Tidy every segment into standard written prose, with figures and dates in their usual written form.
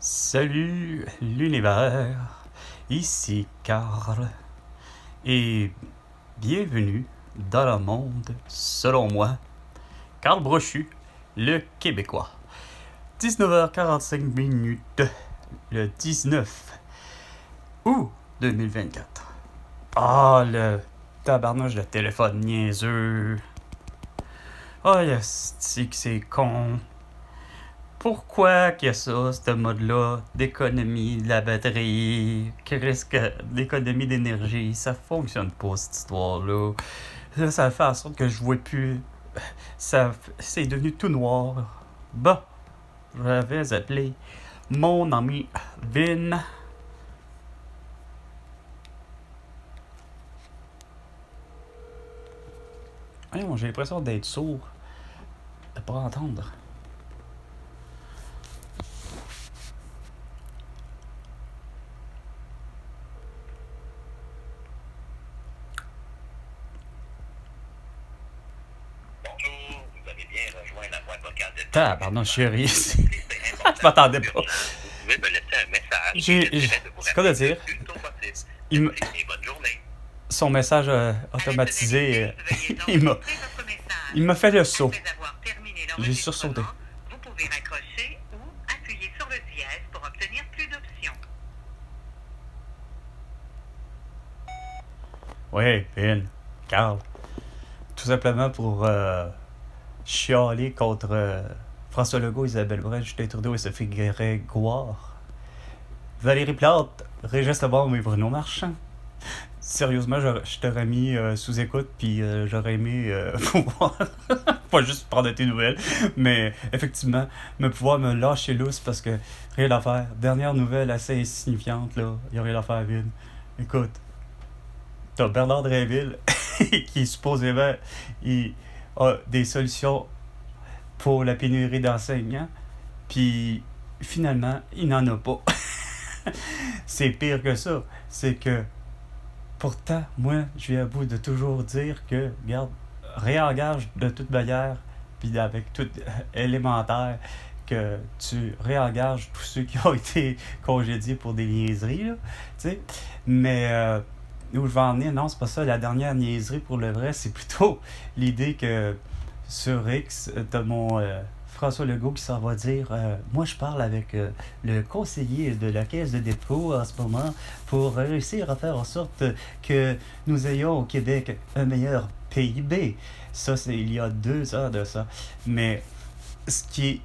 Salut l'univers, ici Carl, et bienvenue dans le monde, selon moi, Carl Brochu, le Québécois. 19h45 minutes, le 19 août 2024. Ah, le tabarnouche de téléphone niaiseux. Ah, c'est que c'est con. Pourquoi qu'il y a ça, ce mode-là, d'économie de la batterie, qui risque d'économie d'énergie, ça fonctionne pas, cette histoire-là. Là, ça fait en sorte que je vois plus. C'est devenu tout noir. Bon, je vais appeler mon ami Vin. Voyons, j'ai l'impression d'être sourd, de pas entendre. Bonjour, vous avez bien rejoint la boîte vocale de Pardon, chérie. C'est Je m'attendais pas. Vous pouvez me laisser un message. J'ai- c'est quoi de dire? Le plus tôt possible. Il me- Merci et bonne journée. Son message automatisé, il m'a fait le saut. J'ai sursauté. Vous pouvez raccrocher ou appuyer sur le dièse pour obtenir plus d'options. Oui, Vin, Carl. Tout simplement pour chialer contre François Legault, Isabelle Brun, Justin Trudeau et Sophie Grégoire. Valérie Plante, Régis Lebon et Bruno Marchand. Sérieusement, je t'aurais mis sous écoute, puis j'aurais aimé pouvoir, pas juste prendre de tes nouvelles, mais effectivement, me pouvoir me lâcher lousse parce que rien à faire. Dernière nouvelle assez insignifiante, là, il n'y a rien à faire, Vin. Écoute, t'as Bernard Drinville qui supposément il a des solutions pour la pénurie d'enseignants, puis finalement, il n'en a pas. C'est pire que ça. C'est que pourtant, moi, je viens à bout de toujours dire que, regarde, réengage de toute manière, puis avec tout élémentaire, que tu réengages tous ceux qui ont été congédiés pour des niaiseries, là, tu sais. Mais où je vais en venir, non, c'est pas ça. La dernière niaiserie, pour le vrai, c'est plutôt l'idée que sur X, t'as mon François Legault qui s'en va dire moi, je parle avec le conseiller de la Caisse de dépôt en ce moment pour réussir à faire en sorte que nous ayons au Québec un meilleur PIB. Ça, c'est il y a 2 ans de ça. Mais ce qui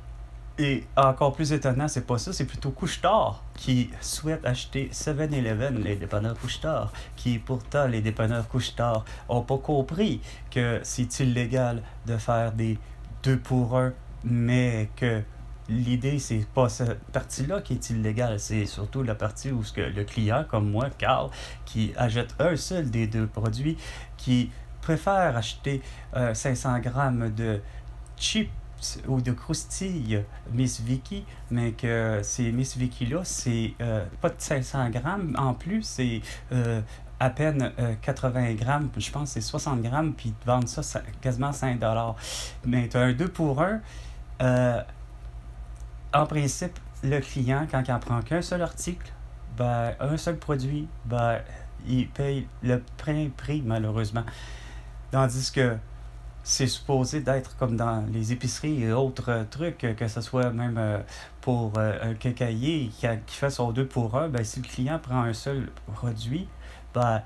est encore plus étonnant, c'est pas ça, c'est plutôt Couche-Tard qui souhaite acheter 7-Eleven, les dépanneurs Couche-Tard, qui pourtant, les dépanneurs Couche-Tard n'ont pas compris que c'est illégal de faire des 2 pour 1, mais que l'idée, c'est pas cette partie-là qui est illégale, c'est surtout la partie où ce que le client, comme moi, Carl, qui achète un seul des 2 produits, qui préfère acheter 500 grammes de chips ou de croustilles Miss Vicky, mais que ces Miss Vicky-là, c'est pas de 500 grammes en plus, c'est à peine 80 grammes, je pense que c'est 60 grammes, puis ils te vendent ça quasiment 5$. Mais tu as un 2 pour 1. En principe, le client, quand il en prend qu'un seul article, ben, un seul produit, ben, il paye le plein prix, malheureusement. Tandis que c'est supposé d'être comme dans les épiceries et autres trucs, que ce soit même pour un quincaillier qui fait son 2 pour 1, ben, si le client prend un seul produit, ben,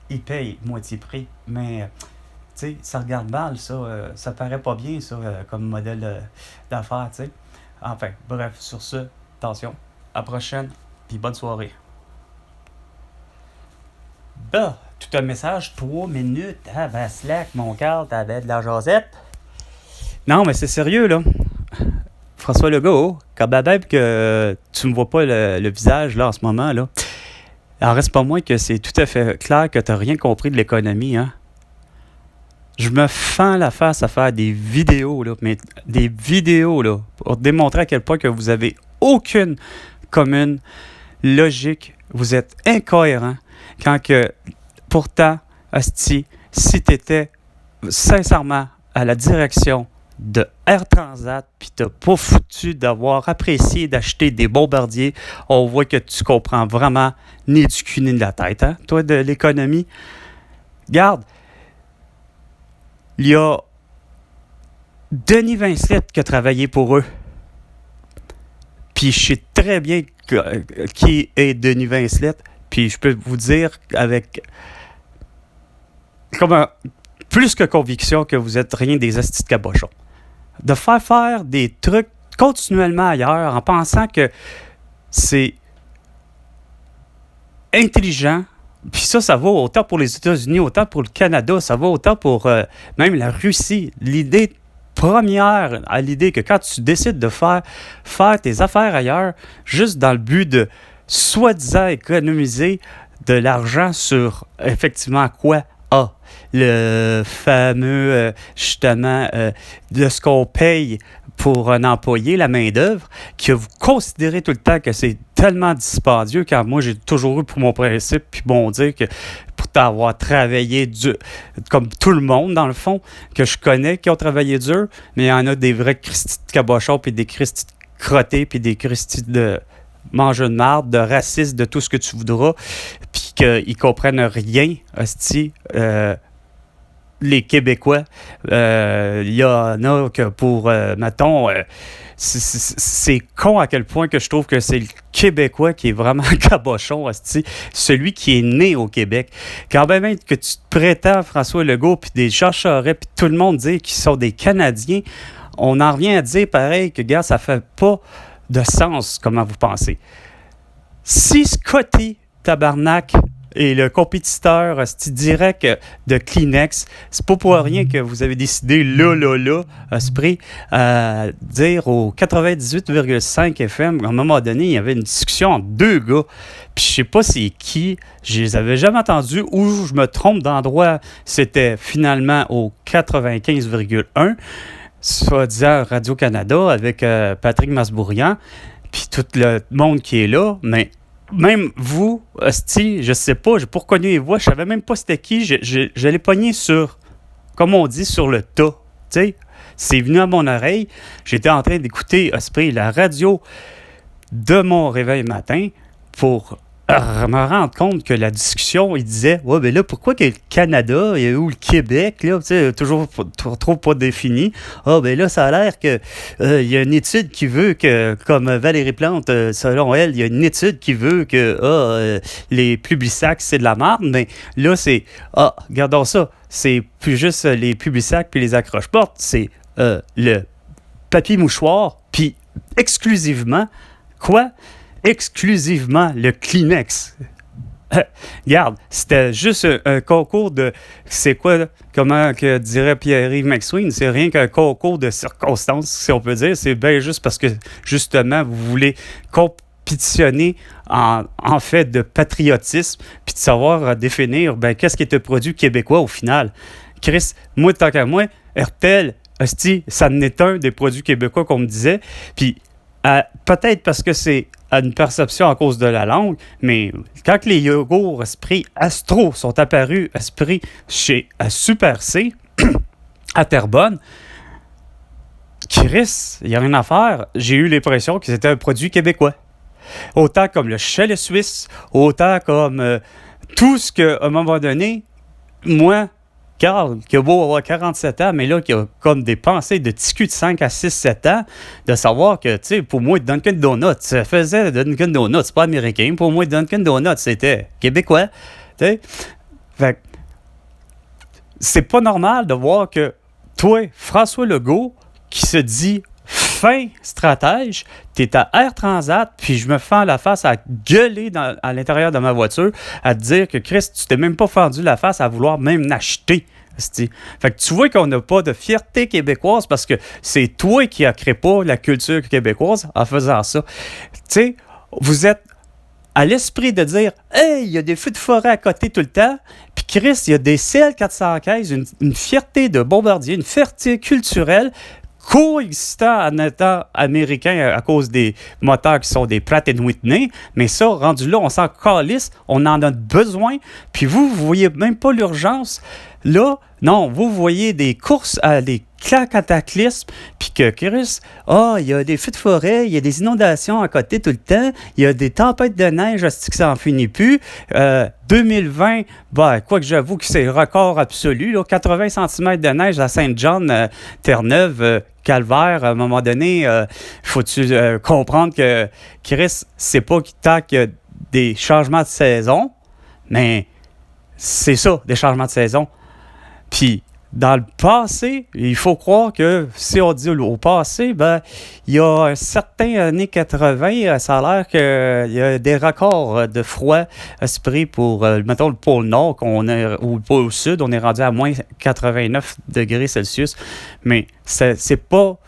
il paye moitié prix. Mais, tu sais, ça regarde mal, ça. Ça paraît pas bien, ça, comme modèle d'affaires, tu sais. Enfin, bref, sur ce, attention, à la prochaine, puis bonne soirée. Bah, tout un message, 3 minutes, ah ben Slack, mon Carl, t'avais de la jasette. Non, mais c'est sérieux, là. François Legault, quand même que tu me vois pas le visage, là, en ce moment, là, il en reste pas moins que c'est tout à fait clair que t'as rien compris de l'économie, hein. Je me fends la face à faire des vidéos, là, mais des vidéos, là, pour démontrer à quel point que vous avez aucune commune logique, vous êtes incohérent, quand que, pourtant, asti, si t'étais sincèrement à la direction de Air Transat, puis t'as pas foutu d'avoir apprécié d'acheter des bombardiers, on voit que tu comprends vraiment ni du cul ni de la tête, hein, toi, de l'économie. Regarde, il y a Denis Vincelette qui a travaillé pour eux. Puis je sais très bien qui est Denis Vincelette, puis je peux vous dire avec comme plus que conviction que vous êtes rien des astis de cabochons. De faire des trucs continuellement ailleurs en pensant que c'est intelligent. Puis ça vaut autant pour les États-Unis, autant pour le Canada, ça vaut autant pour même la Russie. L'idée première à l'idée que quand tu décides de faire tes affaires ailleurs, juste dans le but de soi-disant économiser de l'argent sur effectivement quoi? Le fameux, justement, de ce qu'on paye pour un employé, la main-d'œuvre, que vous considérez tout le temps que c'est tellement dispendieux, car moi, j'ai toujours eu pour mon principe, puis bon dire que pour t'avoir travaillé dur, comme tout le monde, dans le fond, que je connais, qui ont travaillé dur, mais il y en a des vrais cristis de cabochons, puis des cristis de crottés, puis des cristis de mangeux de marde, de racistes, de tout ce que tu voudras, puis qu'ils comprennent rien, hostie, les Québécois. Il y en a que pour, mettons, c'est con à quel point que je trouve que c'est le Québécois qui est vraiment cabochon, hostie, celui qui est né au Québec. Quand même que tu te prétends, François Legault, puis des Jean Charest, puis tout le monde dit qu'ils sont des Canadiens, on en revient à dire pareil que, gars, ça fait pas de sens, comment vous pensez. Si Scotty Tabarnak est le compétiteur direct de Kleenex, c'est pas pour rien que vous avez décidé là, à ce prix, à dire au 98,5 FM, à un moment donné, il y avait une discussion entre deux gars, puis je sais pas c'est qui, je les avais jamais entendus, ou je me trompe d'endroit, c'était finalement au 95,1, soi-disant Radio-Canada, avec Patrick Masbourian, puis tout le monde qui est là, mais même vous, hostie, je sais pas, j'ai pas reconnu les voix, je savais même pas c'était qui, je l'ai pogné sur, comme on dit, sur le tas, tu sais, c'est venu à mon oreille, j'étais en train d'écouter, la radio de mon réveil matin pour me rendre compte que la discussion, il disait « Ouais, ben là, pourquoi que le Canada et ou le Québec, là, tu sais, toujours trop pas défini. Ah, ben là, ça a l'air que il y a une étude qui veut que, comme Valérie Plante, selon elle, il y a une étude qui veut que les Publisac, c'est de la merde, mais là, c'est regardons ça, c'est plus juste les Publisac puis les accroche-portes, c'est le papier mouchoir, puis exclusivement, quoi? Exclusivement le Kleenex. Regarde, c'était juste un concours de... C'est quoi, comment que dirait Pierre-Yves McSween? C'est rien qu'un concours de circonstances, si on peut dire. C'est bien juste parce que, justement, vous voulez compétitionner en fait de patriotisme, puis de savoir définir qu'est-ce qui est un produit québécois au final. Chris, moi, tant qu'à moi, RTL, hostie, ça n'est un des produits québécois qu'on me disait, puis peut-être parce que c'est une perception à cause de la langue, mais quand les yogourts Esprit Astro sont apparus chez Super C, à Terrebonne, Chris, il n'y a rien à faire. J'ai eu l'impression que c'était un produit québécois. Autant comme le chalet suisse, autant comme tout ce qu'à un moment donné, moi, Carl, qui a beau avoir 47 ans, mais là, qui a comme des pensées de petit cul de 5 à 6, 7 ans, de savoir que, tu sais, pour moi, Dunkin' Donuts, ça faisait Dunkin' Donuts, c'est pas américain. Pour moi, Dunkin' Donuts, c'était québécois. Tu sais? Fait que c'est pas normal de voir que toi, François Legault, qui se dit fin stratège, t'es à Air Transat, puis je me fends la face à gueuler à l'intérieur de ma voiture, à te dire que, Chris, tu t'es même pas fendu la face à vouloir même l'acheter. Fait que tu vois qu'on n'a pas de fierté québécoise parce que c'est toi qui a créé pas la culture québécoise en faisant ça. Tu sais, vous êtes à l'esprit de dire « Hey, il y a des feux de forêt à côté tout le temps, puis Chris, il y a des CL415, une fierté de bombardier, une fierté culturelle coexistant en étant américain à cause des moteurs qui sont des Pratt & Whitney, mais ça, rendu là, on s'en calisse, on en a besoin, puis vous voyez même pas l'urgence, là, Non, vous voyez des courses à des cataclysmes, puis que Chris, il y a des feux de forêt, il y a des inondations à côté tout le temps, il y a des tempêtes de neige, est-ce que ça n'en finit plus. 2020, quoique j'avoue que c'est le record absolu, là, 80 cm de neige à Saint-John, Terre-Neuve, Calvaire, à un moment donné, faut-tu comprendre que Chris, c'est pas tant qu'il y a des changements de saison, mais c'est ça, des changements de saison. Puis, dans le passé, il faut croire que, si on dit au passé, il y a un certain années 80, ça a l'air qu'il y a des records de froid esprit pour, mettons, le pôle Nord, ou le pôle Sud, on est rendu à moins 89 degrés Celsius. Mais c'est pas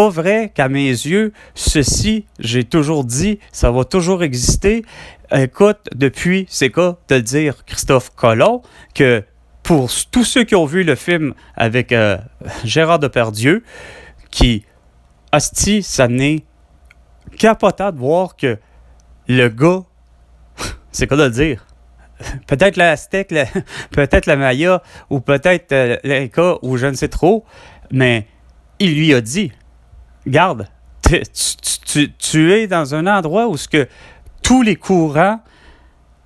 vrai qu'à mes yeux, ceci, j'ai toujours dit, ça va toujours exister. Écoute, depuis, c'est quoi de le dire, Christophe Colomb, que pour tous ceux qui ont vu le film avec Gérard Depardieu, qui, hostie, ça n'est capotable de voir que le gars, c'est quoi de le dire? Peut-être l'Aztèque, peut-être la Maya, ou peut-être l'Inca, ou je ne sais trop, mais il lui a dit, garde, tu es dans un endroit où tous les courants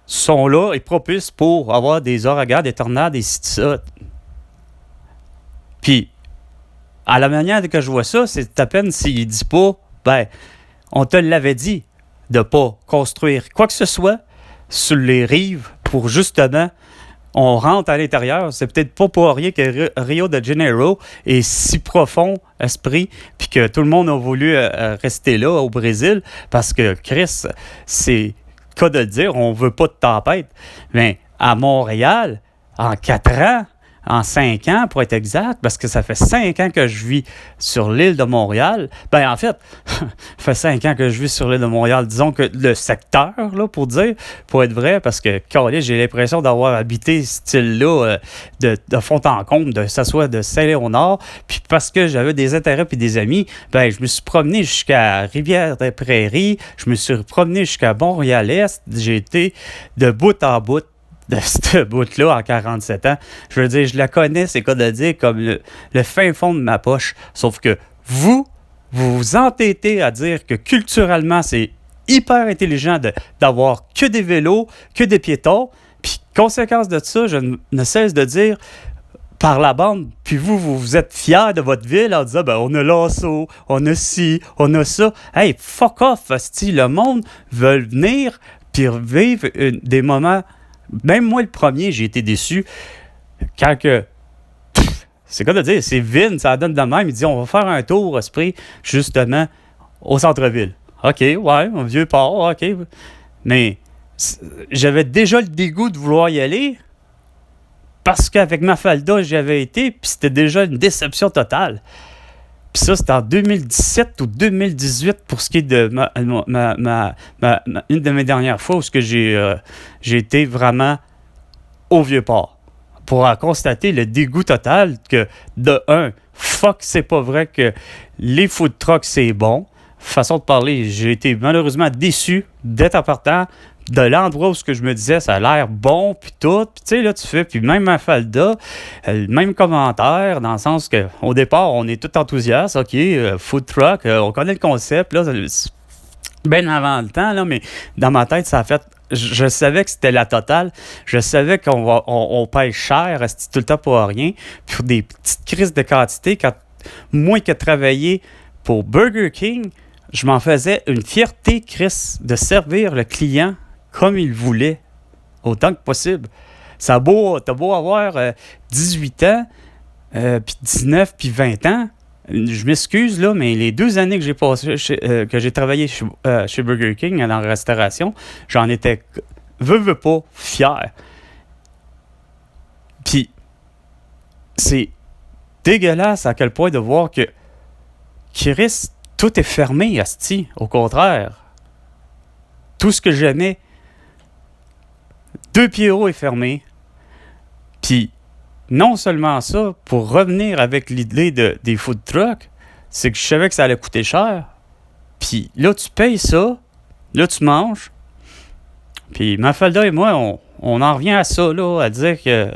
sont là et propices pour avoir des ouragans, des tornades et ça. Puis, à la manière que je vois ça, c'est à peine s'il dit pas, on te l'avait dit de ne pas construire quoi que ce soit sur les rives pour justement, on rentre à l'intérieur. C'est peut-être pas pour rien que Rio de Janeiro est si profond esprit, puis que tout le monde a voulu rester là au Brésil, parce que Chris, c'est cas de le dire, on veut pas de tempête. Mais à Montréal, en 4 ans, en 5 ans pour être exact, parce que ça fait 5 ans que je vis sur l'île de Montréal. En fait, ça fait 5 ans que je vis sur l'île de Montréal. Disons que le secteur, là, pour être vrai, parce que, j'ai l'impression d'avoir habité ce style-là de fond en comble, que ce soit de Saint-Léonard, puis parce que j'avais des intérêts puis des amis, je me suis promené jusqu'à Rivière-des-Prairies, je me suis promené jusqu'à Montréal-Est, j'ai été de bout en bout de cette bout-là en 47 ans. Je veux dire, je la connais, c'est quoi de dire, comme le fin fond de ma poche. Sauf que vous vous entêtez à dire que culturellement, c'est hyper intelligent d'avoir que des vélos, que des piétons. Puis, conséquence de ça, je ne cesse de dire par la bande, puis vous êtes fiers de votre ville en disant, on a l'assaut, on a ci, on a ça. Hey, fuck off, hostie, le monde veut venir puis vivre des moments. Même moi, le premier, j'ai été déçu quand que... c'est quoi de dire? C'est vide, ça donne de même. Il dit, on va faire un tour, esprit, justement, au centre-ville. OK, ouais, un vieux port, OK. Mais j'avais déjà le dégoût de vouloir y aller parce qu'avec Mafalda, j'y avais été, puis c'était déjà une déception totale. Puis ça, c'était en 2017 ou 2018 pour ce qui est de une de mes dernières fois où j'ai été vraiment au Vieux-Port. Pour constater le dégoût total que, de un, c'est pas vrai que les food trucks, c'est bon. Façon de parler, j'ai été malheureusement déçu d'être en partant de l'endroit où ce que je me disais, ça a l'air bon, puis tout. Puis tu sais, là, tu fais, puis même à Falda, le même commentaire, dans le sens qu'au départ, on est tout enthousiaste, OK, food truck, on connaît le concept, là, bien avant le temps, là, mais dans ma tête, ça a fait... Je savais que c'était la totale. Je savais on paye cher, rester tout le temps pour rien. Puis pour des petites crises de quantité, quand moi qui ai travaillé pour Burger King, je m'en faisais une fierté, Chris, de servir le client comme il voulait, autant que possible. T'as beau avoir 18 ans, puis 19, puis 20 ans. Je m'excuse, là, mais les 2 années que j'ai passé que j'ai travaillé chez Burger King dans la restauration, j'en étais, veux pas, fier. Puis, c'est dégueulasse à quel point de voir que Chris, tout est fermé, asti. Au contraire. Tout ce que j'aimais, 2 pieds hauts est fermé. Puis, non seulement ça, pour revenir avec l'idée des food trucks, c'est que je savais que ça allait coûter cher. Puis là, tu payes ça, là, tu manges. Puis Mafalda et moi, on en revient à ça, là, à dire que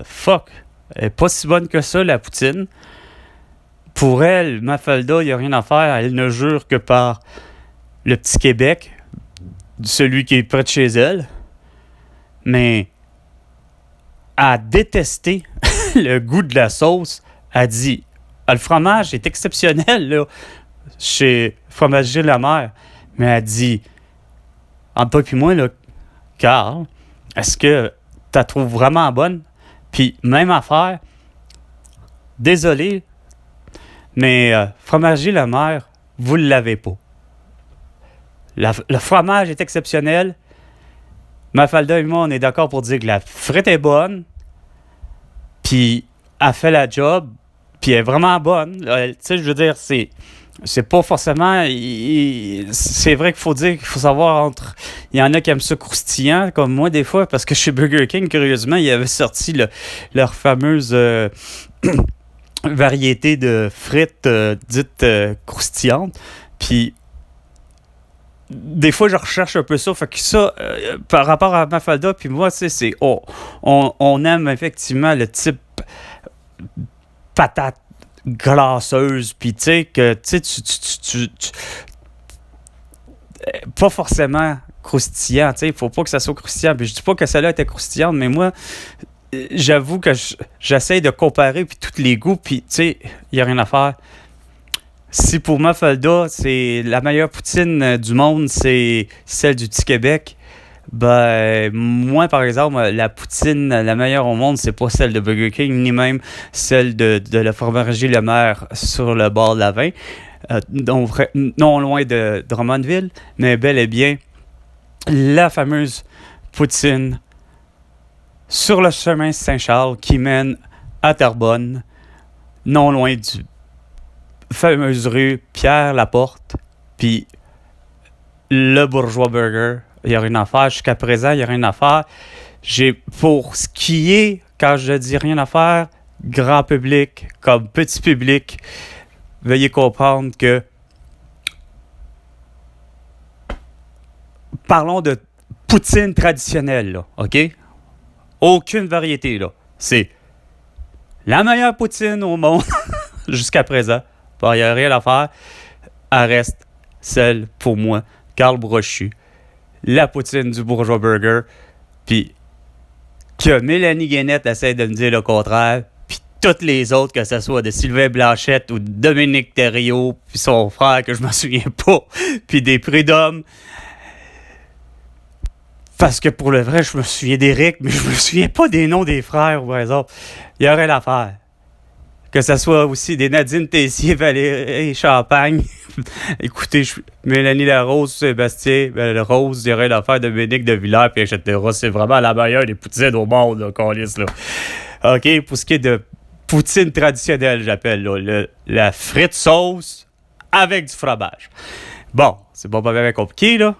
Elle n'est pas si bonne que ça, la poutine. Pour elle, Mafalda, il n'y a rien à faire. Elle ne jure que par le petit Québec, celui qui est près de chez elle. Mais a détesté le goût de la sauce. A dit, le fromage est exceptionnel là, chez Fromager La Mère. Mais elle dit, entre toi et moi, là, Carl, est-ce que tu la trouves vraiment bonne? Puis, même affaire, désolé, mais Fromager La Mère, vous ne l'avez pas. Le fromage est exceptionnel. Mafalda et moi, on est d'accord pour dire que la frite est bonne. Puis, elle fait la job. Puis, elle est vraiment bonne. Tu sais, je veux dire, c'est pas forcément... c'est vrai qu'il faut dire qu'il faut savoir entre... Il y en a qui aiment ça croustillant, comme moi, des fois, parce que chez Burger King, curieusement, ils avaient sorti leur fameuse variété de frites dites croustillantes. Puis, des fois, je recherche un peu ça. Fait que ça, par rapport à Mafalda, puis moi, tu sais, on aime effectivement le type patate glaceuse, puis tu sais, que tu pas forcément croustillant, tu sais, il faut pas que ça soit croustillant. Puis je dis pas que celle-là était croustillante, mais moi, j'avoue que j'essaie de comparer, puis tous les goûts, puis tu sais, il n'y a rien à faire. Si pour Mafalda, c'est la meilleure poutine du monde, c'est celle du Petit Québec, ben, moi, par exemple, la poutine la meilleure au monde, c'est pas celle de Burger King, ni même celle de la Fromagerie Le Maire sur le bord de la 20, non loin de Drummondville, mais bel et bien la fameuse poutine sur le chemin Saint-Charles qui mène à Terrebonne, non loin du fameuse rue Pierre-Laporte, puis le Bourgeois Burger. Il n'y a rien à faire. Jusqu'à présent, il n'y a rien à faire. Pour ce qui est, quand je dis rien à faire, grand public comme petit public, veuillez comprendre que parlons de poutine traditionnelle, là, OK? Aucune variété, là. C'est la meilleure poutine au monde jusqu'à présent. Il n'y a rien à faire. Elle reste celle, pour moi, Carl Brochu. La poutine du Bourgeois Burger, puis que Mélanie Guénette essaie de me dire le contraire, puis toutes les autres, que ce soit de Sylvain Blanchette ou de Dominique Thériault, puis son frère, que je m'en souviens pas, puis des Prud'hommes. Parce que pour le vrai, je me souviens d'Éric, mais je me souviens pas des noms des frères, par exemple. Il y aurait l'affaire. Que ce soit aussi des Nadine Tessier, Valérie Champagne. Écoutez, Mélanie Larose, Sébastien Rose, il y aurait l'affaire de Dominique de Villers, puis etc. C'est vraiment la meilleure des poutines au monde, là, qu'on lisse, là. OK, pour ce qui est de poutine traditionnelle, j'appelle, là, la frite sauce avec du fromage. Bon, c'est pas bien compliqué, là.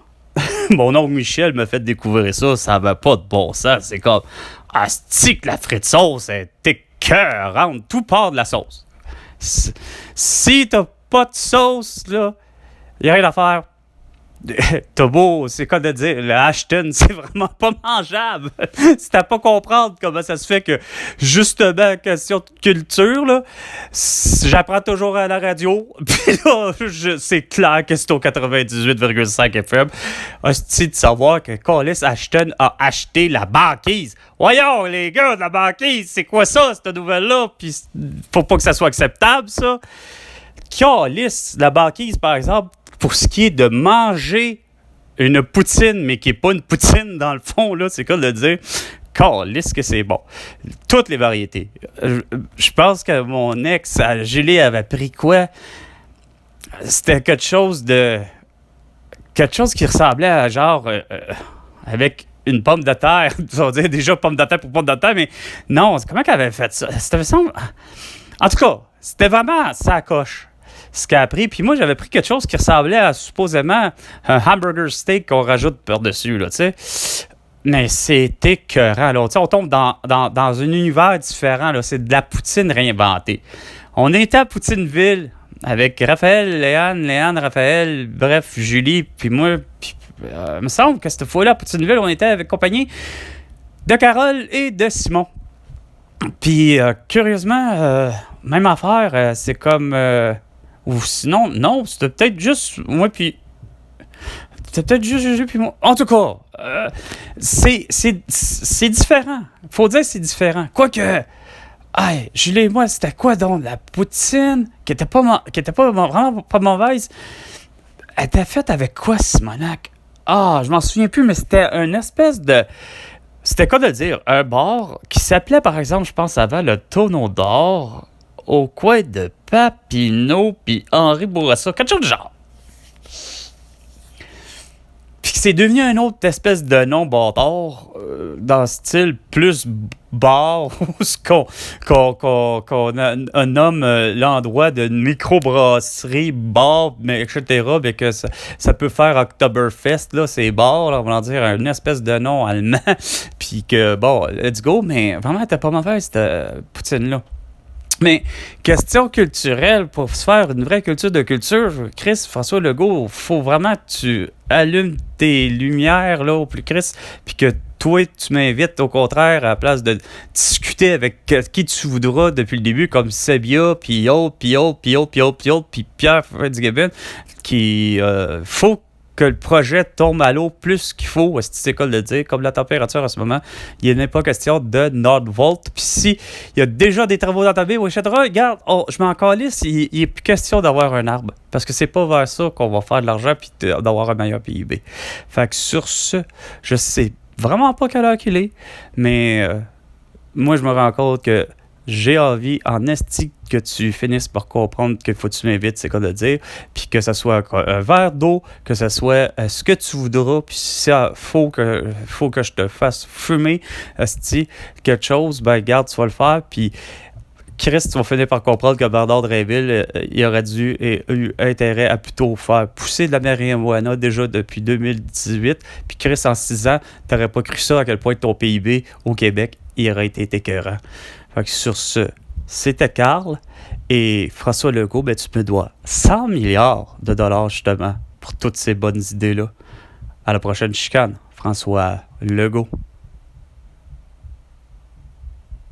Mon oncle Michel m'a fait découvrir ça, ça va pas de bon sens. C'est comme, asti que la frite sauce est écœurante, tout part de la sauce. Si t'as pas de sauce, là, y a rien à faire. T'as beau, c'est quoi de dire, le Ashton, c'est vraiment pas mangeable. Si t'as pas comprendre comment ça se fait que, justement, question de culture, là, j'apprends toujours à la radio, puis là, c'est clair que c'est au 98,5 FM. Hostie de savoir que Collis Ashton a acheté la banquise. Voyons, les gars, la banquise, c'est quoi ça, cette nouvelle-là? Puis faut pas que ça soit acceptable, ça. Collis, la banquise, par exemple, pour ce qui est de manger une poutine, mais qui n'est pas une poutine dans le fond, là, c'est quoi de le dire? Calisse que c'est bon. Toutes les variétés. Je pense que mon ex, Julie, avait pris quoi? C'était quelque chose qui ressemblait à genre... avec une pomme de terre. On va dire déjà pomme de terre pour pomme de terre, mais non, comment qu'elle avait fait ça? En tout cas, c'était vraiment sa coche. Ce qu'elle a pris. Puis moi, j'avais pris quelque chose qui ressemblait à supposément un hamburger steak qu'on rajoute par-dessus, là, tu sais. Mais c'était écœurant, là. On tombe dans un univers différent, là. C'est de la poutine réinventée. On était à Poutineville avec Raphaël, Léane, Raphaël, bref, Julie, puis moi. Puis, il me semble que cette fois-là, à Poutineville, on était avec compagnie de Carole et de Simon. Puis, curieusement, même affaire, c'est comme... ou sinon, non, c'était peut-être juste moi, puis... C'était peut-être juste Juju, puis moi. En tout cas, c'est différent. Faut dire que c'est différent. Quoique... Hey, Julie et moi, c'était quoi donc? La poutine, qui était vraiment pas mauvaise. Elle était faite avec quoi, Simonac? Ah, je m'en souviens plus, mais c'était une espèce de... C'était quoi de dire? Un bar qui s'appelait, par exemple, je pense avant, le Tonneau d'Or, au coin de Papineau puis Henri Bourassa. Quelque chose de genre. Puis c'est devenu un autre espèce de nom bâtard, dans le style plus bar, où qu'on nomme l'endroit d'une microbrasserie, bar, mais etc., mais que ça peut faire Oktoberfest, là, c'est bar, là, on va dire une espèce de nom allemand, puis que, bon, let's go, mais vraiment, t'es pas mauvaise, cette poutine-là. Mais, question culturelle, pour se faire une vraie culture de culture, Chris, François Legault, faut vraiment que tu allumes tes lumières là, au plus Chris, puis que toi, tu m'invites au contraire à la place de discuter avec qui tu voudras depuis le début, comme Sebia, puis autres, puis Pierre Fitzgibbon, qui faut que le projet tombe à l'eau plus qu'il faut, c'est école de dire, comme la température en ce moment, il n'est pas question de Nordvolt. Puis si il y a déjà des travaux d'entamés, etc., regarde, je m'en calisse, il n'est plus question d'avoir un arbre. Parce que c'est pas vers ça qu'on va faire de l'argent puis d'avoir un meilleur PIB. Fait que sur ce, je sais vraiment pas quelle heure qu'il est, mais moi je me rends compte que j'ai envie en esti que tu finisses par comprendre qu'il faut que tu m'invites, c'est quoi de dire, puis que ce soit un verre d'eau, que ce soit ce que tu voudras, puis si ça faut que je te fasse fumer, esti, quelque chose, ben garde, tu vas le faire, puis Chris, tu vas finir par comprendre que Bernard Drinville, il aurait dû et eu intérêt à plutôt faire pousser de la marijuana déjà depuis 2018, puis Chris, en 6 ans, t'aurais pas cru ça à quel point ton PIB au Québec, il aurait été écœurant. Fait que sur ce, c'était Carl et François Legault, ben, tu me dois 100 milliards de dollars justement pour toutes ces bonnes idées-là. À la prochaine chicane, François Legault.